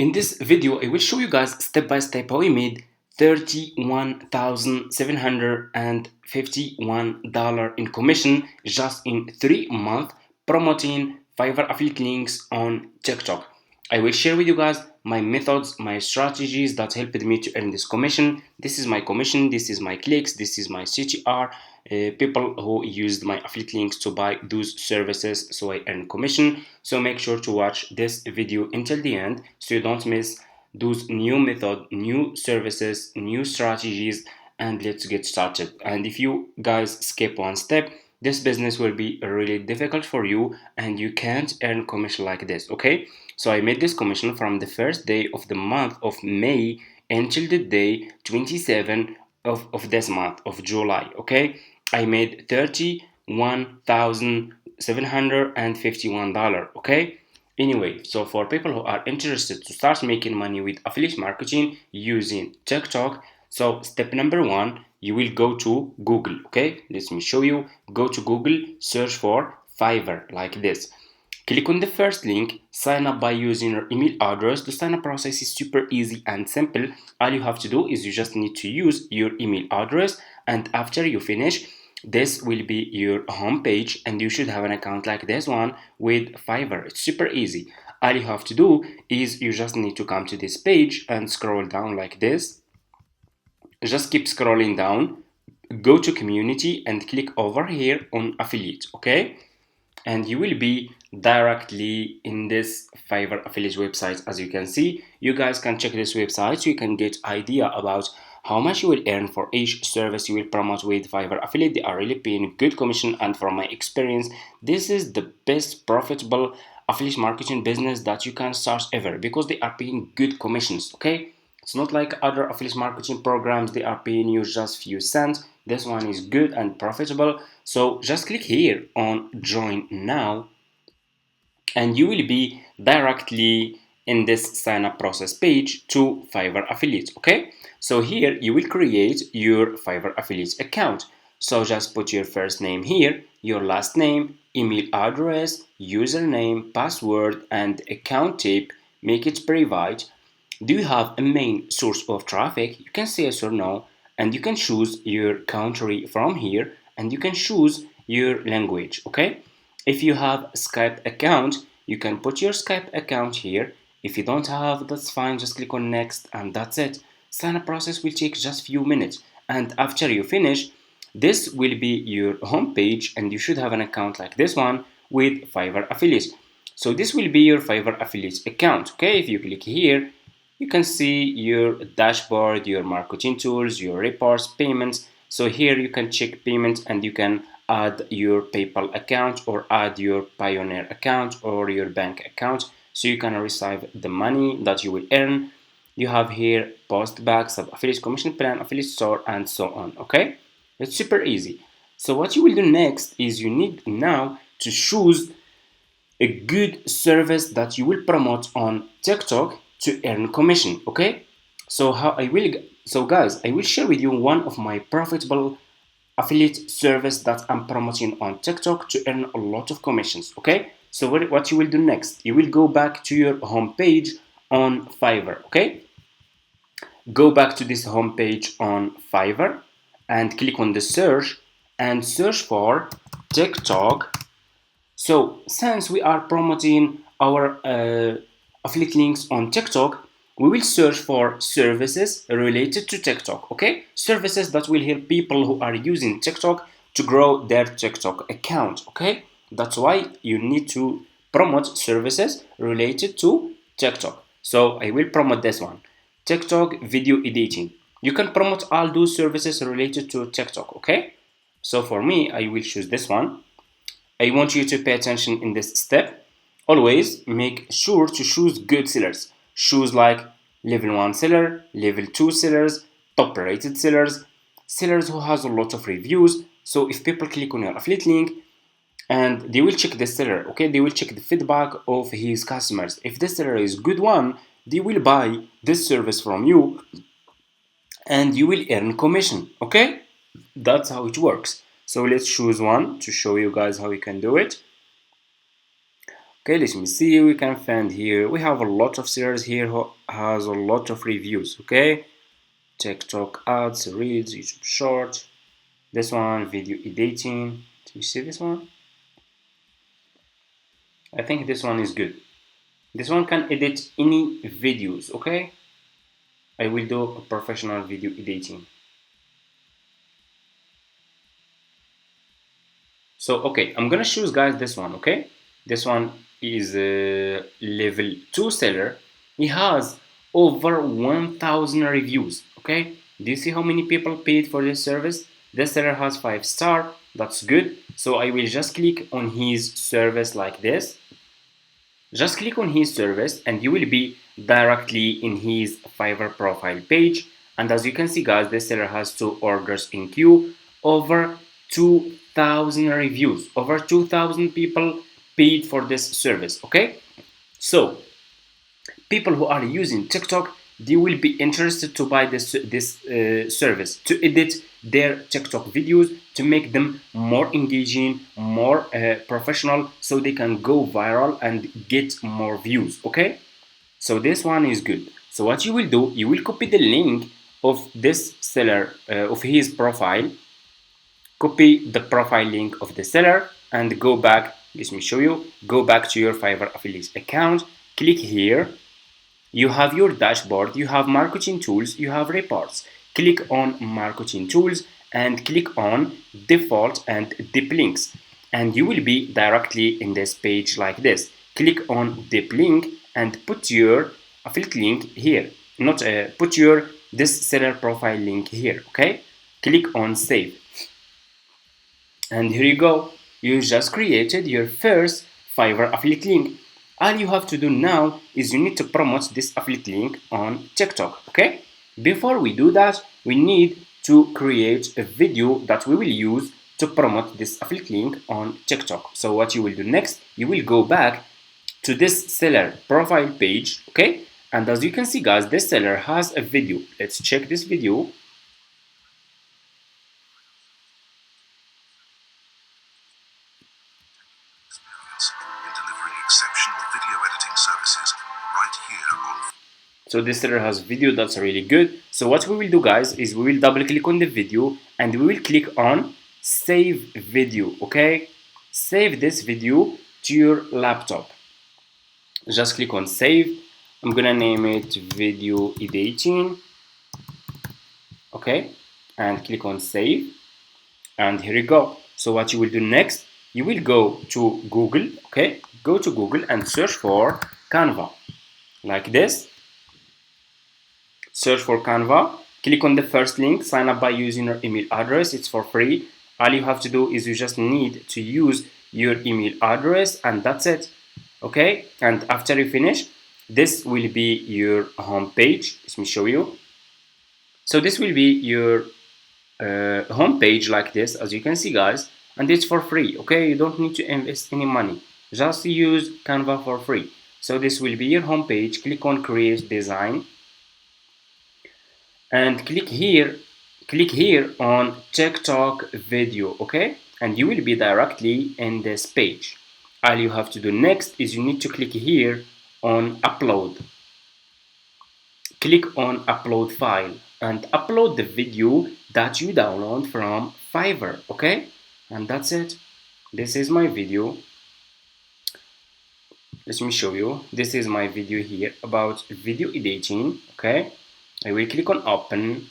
In this video, I will show you guys step by step how I made $31,751 in commission just in 3 months promoting Fiverr affiliate links on TikTok. I will share with you guys my methods, my strategies that helped me to earn this commission. This is my commission, this is my clicks, this is my CTR, people who used my affiliate links to buy those services, so I earn commission. So make sure to watch this video until the end so you don't miss those new method, new services, new strategies, and let's get started. And if you guys skip one step, this business will be really difficult for you and you can't earn commission like this. Okay, so I made this commission from the first day of the month of May until the day 27 of this month of July. Okay, I made $31,751. Okay, anyway, so for people who are interested to start making money with affiliate marketing using TikTok, so step number one, you will go to Google. Okay, let me show you. Go to Google, search for Fiverr like this. Click on the first link, sign up by using your email address. The sign up process is super easy and simple. All you have to do is you just need to use your email address, and after you finish, this will be your home page and you should have an account like this one with Fiverr. It's super easy. All you have to do is you just need to come to this page and scroll down like this. Just keep scrolling down, go to community and click over here on affiliate. Okay, and you will be directly in this Fiverr affiliate website. As you can see, you guys can check this website so you can get idea about how much you will earn for each service you will promote with Fiverr affiliate. They are really paying good commission, and from my experience, this is the best profitable affiliate marketing business that you can start ever because they are paying good commissions. Okay, it's not like other affiliate marketing programs, they are paying you just few cents. This one is good and profitable. So just click here on join now and you will be directly in this sign up process page to Fiverr affiliate. Okay, so here you will create your Fiverr affiliate account. So just put your first name here, your last name, email address, username, password, and account type. Make it private. Do you have a main source of traffic? You can say yes or no, and you can choose your country from here, and you can choose your language. Okay, if you have Skype account, you can put your Skype account here. If you don't have, that's fine, just click on next and that's it. Sign up process will take just few minutes, and after you finish, this will be your home page and you should have an account like this one with Fiverr affiliate. So this will be your Fiverr affiliate account. Okay, if you click here, you can see your dashboard, your marketing tools, your reports, payments. So here you can check payments and you can add your PayPal account or add your Pioneer account or your bank account so you can receive the money that you will earn. You have here post back, sub affiliate commission plan, affiliate store, and so on. Okay, it's super easy. So what you will do next is you need now to choose a good service that you will promote on TikTok to earn commission. Okay, so guys, I will share with you one of my profitable affiliate service that I'm promoting on TikTok to earn a lot of commissions. Okay, so what you will do next, you will go back to your home page on Fiverr. Okay, go back to this home page on Fiverr and click on the search and search for TikTok. So since we are promoting our affiliate links on TikTok, we will search for services related to TikTok. Okay, services that will help people who are using TikTok to grow their TikTok account. Okay, that's why you need to promote services related to TikTok. So I will promote this one, TikTok video editing. You can promote all those services related to TikTok. Okay, so for me, I will choose this one. I want you to pay attention in this step. Always make sure to choose good sellers. Choose like level 1 seller, level 2 sellers, top rated sellers, sellers who has a lot of reviews. So if people click on your affiliate link and they will check the seller, okay, they will check the feedback of his customers. If this seller is good one, they will buy this service from you and you will earn commission. Okay, that's how it works. So let's choose one to show you guys how you can do it. Okay, let me see. We can find here. We have a lot of sellers here who has a lot of reviews. Okay, TikTok ads, reels, YouTube Short. This one, video editing. Do you see this one? I think this one is good. This one can edit any videos. Okay, I will do a professional video editing. So okay, I'm gonna choose guys this one. Okay, this one is a level 2 seller. He has over 1000 reviews. Okay, do you see how many people paid for this service? This seller has 5 star. That's good. So I will just click on his service like this. Just click on his service and you will be directly in his Fiverr profile page. And as you can see guys, this seller has 2 orders in queue, over 2000 reviews, over 2000 people paid for this service. Okay, so people who are using TikTok, they will be interested to buy this service to edit their TikTok videos to make them more engaging, more professional, so they can go viral and get more views. Okay, so this one is good. So what you will do, you will copy the link of this seller of his profile, copy the profile link of the seller and go back. Let me show you. Go back to your Fiverr affiliate account, click here. You have your dashboard, you have marketing tools, you have reports. Click on marketing tools and click on default and deep links, and you will be directly in this page like this. Click on deep link and put your affiliate link here, not put your this seller profile link here. Okay, click on save, and here you go. You just created your first Fiverr affiliate link. All you have to do now is you need to promote this affiliate link on TikTok. Okay, before we do that, we need to create a video that we will use to promote this affiliate link on TikTok. So what you will do next, you will go back to this seller profile page. Okay, and as you can see guys, this seller has a video. Let's check this video. In delivering exceptional video editing services right here on. So this seller has video that's really good. So what we will do guys is we will double click on the video and we will click on save video. Okay, save this video to your laptop. Just click on save. I'm gonna name it video editing. Okay, and click on save, and here you go. So what you will do next, you will go to Google. Okay, go to Google and search for Canva like this. Search for Canva, click on the first link, sign up by using your email address. It's for free. All you have to do is you just need to use your email address and that's it. Okay, and after you finish, this will be your home page. Let me show you. So this will be your home page like this, as you can see guys, and it's for free. Okay, you don't need to invest any money, just use Canva for free. So this will be your home page. Click on create design and click here on TikTok video. Okay, and you will be directly in this page. All you have to do next is you need to click here on upload. Click on upload file and upload the video that you download from Fiverr. Okay, and that's it. This is my video. Let me show you. This is my video here about video editing. Okay, I will click on open,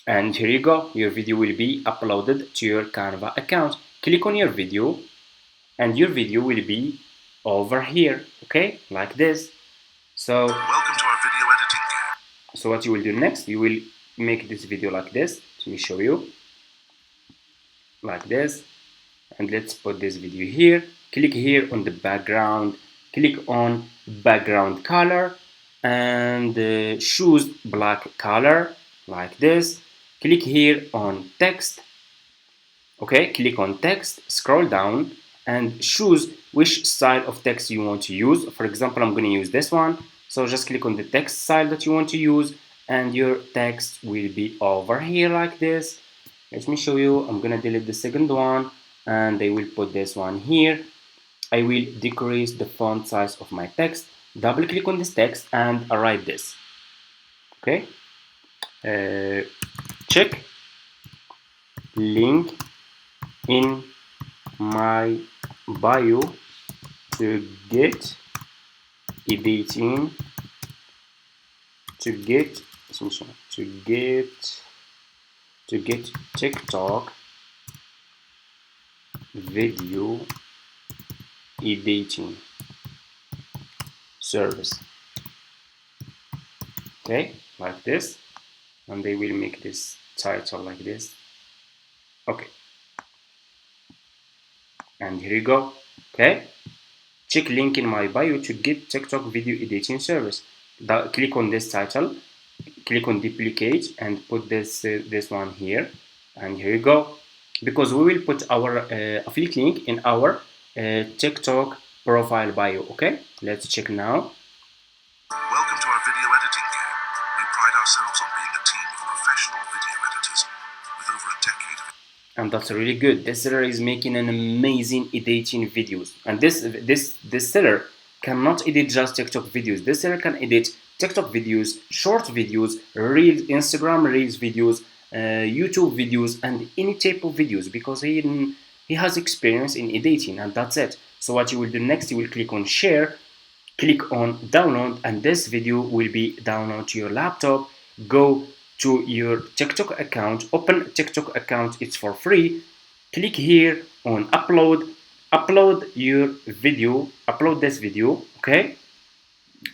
and here you go. Your video will be uploaded to your Canva account. Click on your video and your video will be over here. Okay, like this. So Welcome to our video editing kit. So what you will do next, you will make this video like this. Let me show you. Like this. And let's put this video here. Click here on the background. Click on background color and choose black color like this. Click here on text. Okay, click on text, scroll down and choose which style of text you want to use. For example, I'm going to use this one. So just click on the text style that you want to use and your text will be over here like this. Let me show you. I'm going to delete the second one and I will put this one here. I will decrease the font size of my text. Double click on this text and I write this. Okay. Check link in my bio to get editing to get to get TikTok video editing service. Okay, like this, and they will make this title like this. Okay, and here you go. Okay, check link in my bio to get TikTok video editing service. Click on this title, click on duplicate and put this one here, and here you go. Because we will put our affiliate link in our TikTok profile bio. Okay, let's check now. Welcome to our video editing game. We pride ourselves on being a team of professional video editors with over a decade of. And that's really good. This seller is making an amazing editing videos, and this seller cannot edit just TikTok videos. This seller can edit TikTok videos, short videos, reels, Instagram reels videos, YouTube videos, and any type of videos, because he has experience in editing, and that's it. So what you will do next, you will click on share, click on download, and this video will be downloaded to your laptop. Go to your TikTok account, open TikTok account, it's for free. Click here on upload, upload your video, upload this video, okay,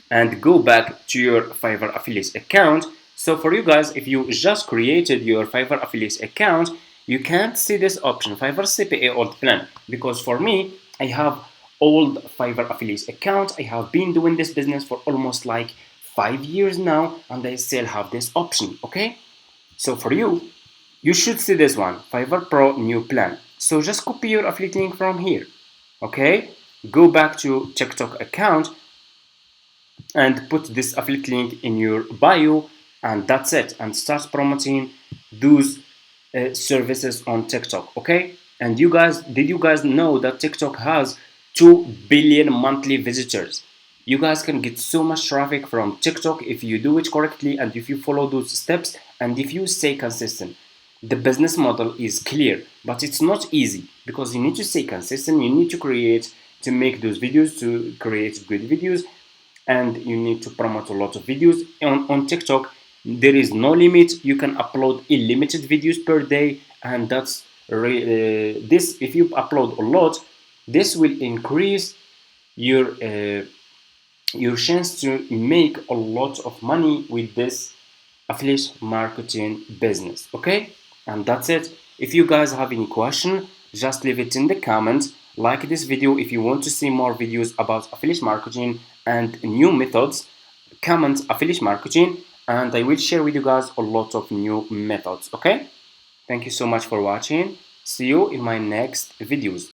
and go back to your Fiverr affiliate account. So for you guys, if you just created your Fiverr affiliate account, you can't see this option, Fiverr CPA old plan, because for me, I have old Fiverr affiliate account. I have been doing this business for almost like 5 years now, and I still have this option, okay? So for you, you should see this one, Fiverr Pro new plan. So just copy your affiliate link from here, okay? Go back to TikTok account and put this affiliate link in your bio, and that's it, and start promoting those services on TikTok, okay? And you guys, did you guys know that TikTok has 2 billion monthly visitors? You guys can get so much traffic from TikTok if you do it correctly, and if you follow those steps, and if you stay consistent. The business model is clear, but it's not easy, because you need to stay consistent, you need to make those videos, to create good videos, and you need to promote a lot of videos on TikTok. There is no limit. You can upload unlimited videos per day, and that's this. If you upload a lot, this will increase your chance to make a lot of money with this affiliate marketing business. Okay, and that's it. If you guys have any question, just leave it in the comments. Like this video if you want to see more videos about affiliate marketing and new methods. Comment affiliate marketing, and I will share with you guys a lot of new methods. Okay, thank you so much for watching. See you in my next videos.